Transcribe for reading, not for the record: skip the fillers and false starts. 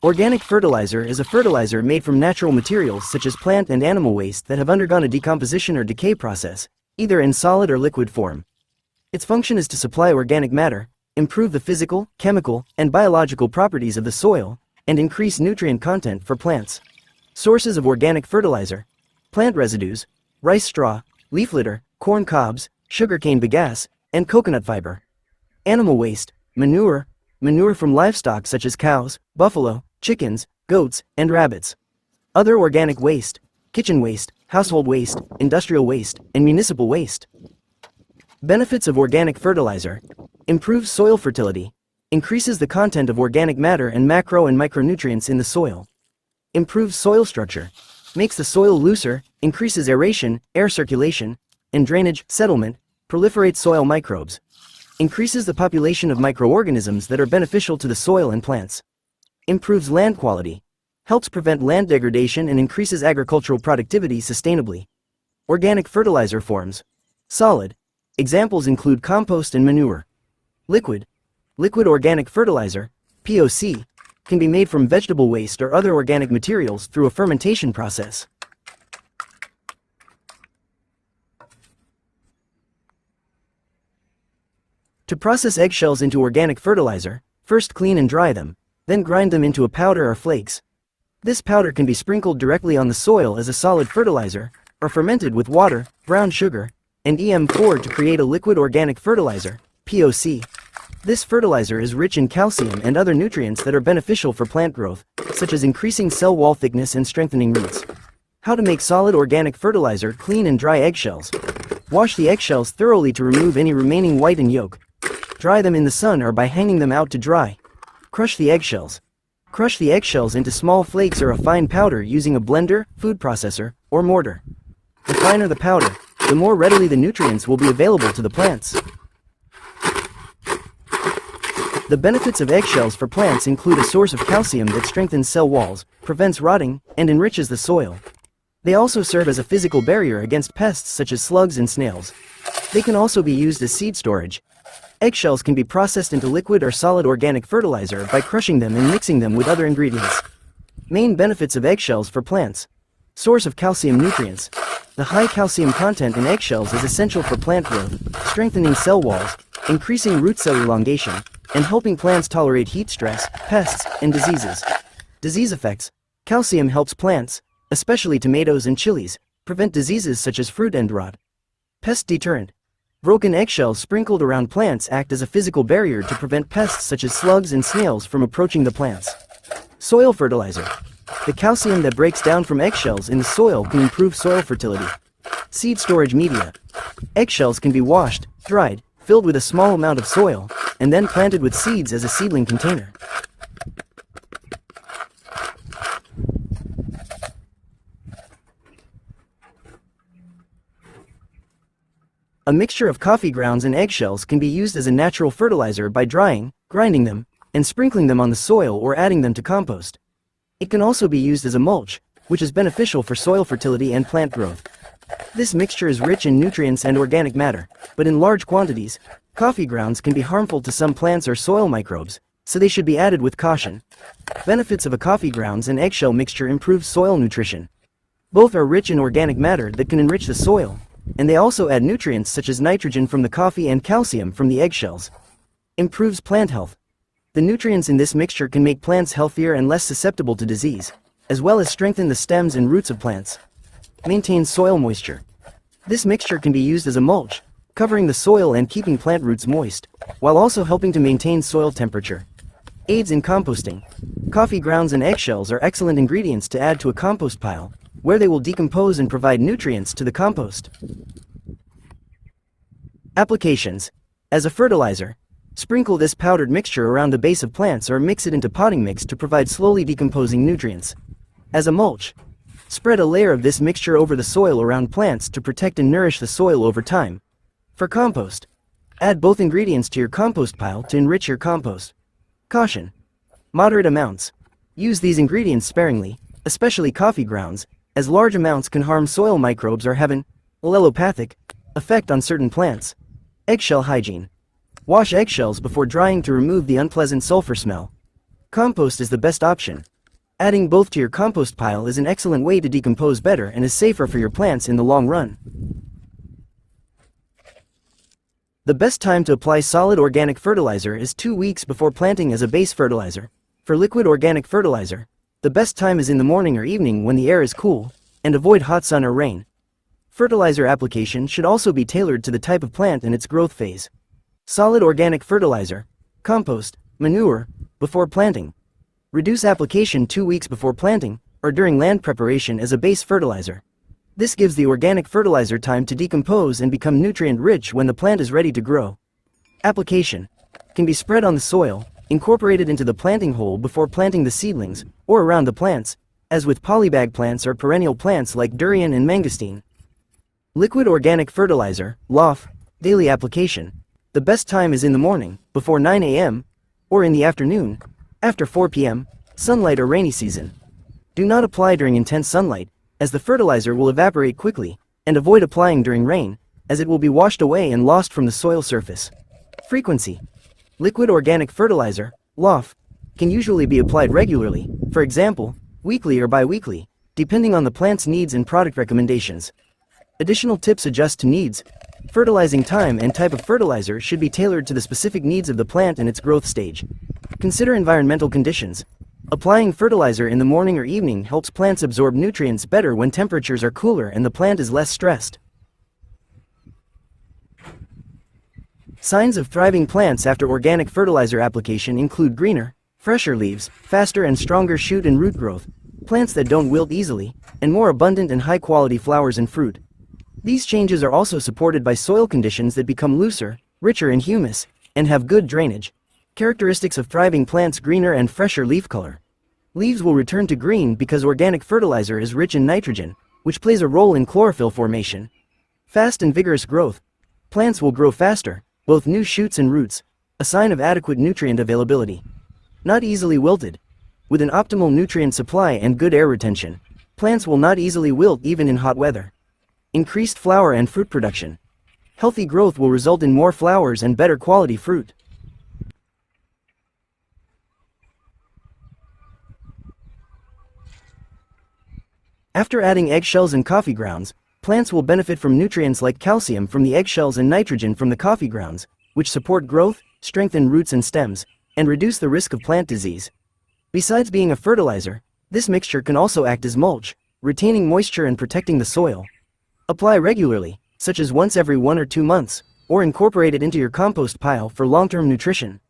Organic fertilizer is a fertilizer made from natural materials such as plant and animal waste that have undergone a decomposition or decay process, either in solid or liquid form. Its function is to supply organic matter, improve the physical, chemical, and biological properties of the soil, and increase nutrient content for plants. Sources of organic fertilizer: plant residues, rice straw, leaf litter, corn cobs, sugarcane bagasse, and coconut fiber. Animal waste: manure from livestock such as cows, buffalo, chickens, goats, and rabbits. Other organic waste: kitchen waste, household waste, industrial waste, and municipal waste. Benefits of organic fertilizer: improves soil fertility, increases the content of organic matter and macro and micronutrients in the soil. Improves soil structure, makes the soil looser, increases aeration, air circulation, and drainage, settlement, proliferates soil microbes. Increases the population of microorganisms that are beneficial to the soil and plants. Improves land quality, helps prevent land degradation and increases agricultural productivity sustainably. Organic fertilizer forms: solid. Examples include compost and manure. Liquid organic fertilizer, POC, can be made from vegetable waste or other organic materials through a fermentation process. To process eggshells into organic fertilizer, first clean and dry them, then grind them into a powder or flakes. This powder can be sprinkled directly on the soil as a solid fertilizer, or fermented with water, brown sugar, and EM4 to create a liquid organic fertilizer, POC. This fertilizer is rich in calcium and other nutrients that are beneficial for plant growth, such as increasing cell wall thickness and strengthening roots. How to make solid organic fertilizer: clean and dry eggshells. Wash the eggshells thoroughly to remove any remaining white and yolk. Dry them in the sun or by hanging them out to dry. Crush the eggshells. Crush the eggshells into small flakes or a fine powder using a blender, food processor, or mortar. The finer the powder, the more readily the nutrients will be available to the plants. The benefits of eggshells for plants include a source of calcium that strengthens cell walls, prevents rotting, and enriches the soil. They also serve as a physical barrier against pests such as slugs and snails. They can also be used as seed storage. Eggshells can be processed into liquid or solid organic fertilizer by crushing them and mixing them with other ingredients. Main benefits of eggshells for plants: source of calcium nutrients. The high calcium content in eggshells is essential for plant growth, strengthening cell walls, increasing root cell elongation, and helping plants tolerate heat stress, pests, and diseases. Disease effects: calcium helps plants, especially tomatoes and chilies, prevent diseases such as fruit end rot. Pest deterrent: broken eggshells sprinkled around plants act as a physical barrier to prevent pests such as slugs and snails from approaching the plants. Soil fertilizer: the calcium that breaks down from eggshells in the soil can improve soil fertility. Seed storage media: eggshells can be washed, dried, filled with a small amount of soil, and then planted with seeds as a seedling container. A mixture of coffee grounds and eggshells can be used as a natural fertilizer by drying, grinding them, and sprinkling them on the soil or adding them to compost. It can also be used as a mulch, which is beneficial for soil fertility and plant growth. This mixture is rich in nutrients and organic matter, but in large quantities. Coffee grounds can be harmful to some plants or soil microbes, so they should be added with caution. Benefits of a coffee grounds and eggshell mixture: improves soil nutrition. Both are rich in organic matter that can enrich the soil, and they also add nutrients such as nitrogen from the coffee and calcium from the eggshells. Improves plant health. The nutrients in this mixture can make plants healthier and less susceptible to disease, as well as strengthen the stems and roots of plants. Maintains soil moisture. This mixture can be used as a mulch, covering the soil and keeping plant roots moist, while also helping to maintain soil temperature. Aids in composting. Coffee grounds and eggshells are excellent ingredients to add to a compost pile, where they will decompose and provide nutrients to the compost. Applications: as a fertilizer, sprinkle this powdered mixture around the base of plants or mix it into potting mix to provide slowly decomposing nutrients. As a mulch, spread a layer of this mixture over the soil around plants to protect and nourish the soil over time. For compost, add both ingredients to your compost pile to enrich your compost. Caution: moderate amounts. Use these ingredients sparingly, especially coffee grounds, as large amounts can harm soil microbes or have an allelopathic effect on certain plants. Eggshell hygiene. Wash eggshells before drying to remove the unpleasant sulfur smell. Compost is the best option. Adding both to your compost pile is an excellent way to decompose better and is safer for your plants in the long run. The best time to apply solid organic fertilizer is 2 weeks before planting as a base fertilizer. For liquid organic fertilizer, the best time is in the morning or evening when the air is cool, and avoid hot sun or rain. Fertilizer application should also be tailored to the type of plant and its growth phase. Solid organic fertilizer, compost, manure, before planting. Reduce application 2 weeks before planting, or during land preparation as a base fertilizer. This gives the organic fertilizer time to decompose and become nutrient-rich when the plant is ready to grow. Application can be spread on the soil, incorporated into the planting hole before planting the seedlings, or around the plants, as with polybag plants or perennial plants like durian and mangosteen. Liquid organic fertilizer, LOF, daily application. The best time is in the morning, before 9 a.m., or in the afternoon, after 4 p.m., sunlight or rainy season. Do not apply during intense sunlight, as the fertilizer will evaporate quickly, and avoid applying during rain, as it will be washed away and lost from the soil surface. Frequency. Liquid organic fertilizer, LOF, can usually be applied regularly, for example, weekly or bi-weekly, depending on the plant's needs and product recommendations. Additional tips adjust to needs. Fertilizing time and type of fertilizer should be tailored to the specific needs of the plant and its growth stage. Consider environmental conditions. Applying fertilizer in the morning or evening helps plants absorb nutrients better when temperatures are cooler and the plant is less stressed. Signs of thriving plants after organic fertilizer application include greener, fresher leaves, faster and stronger shoot and root growth, plants that don't wilt easily, and more abundant and high-quality flowers and fruit. These changes are also supported by soil conditions that become looser, richer in humus, and have good drainage. Characteristics of thriving plants: greener and fresher leaf color. Leaves will return to green because organic fertilizer is rich in nitrogen, which plays a role in chlorophyll formation. Fast and vigorous growth. Plants will grow faster, both new shoots and roots, a sign of adequate nutrient availability. Not easily wilted. With an optimal nutrient supply and good air retention, plants will not easily wilt even in hot weather. Increased flower and fruit production. Healthy growth will result in more flowers and better quality fruit. After adding eggshells and coffee grounds, plants will benefit from nutrients like calcium from the eggshells and nitrogen from the coffee grounds, which support growth, strengthen roots and stems, and reduce the risk of plant disease. Besides being a fertilizer, this mixture can also act as mulch, retaining moisture and protecting the soil. Apply regularly, such as once every 1 or 2 months, or incorporate it into your compost pile for long-term nutrition.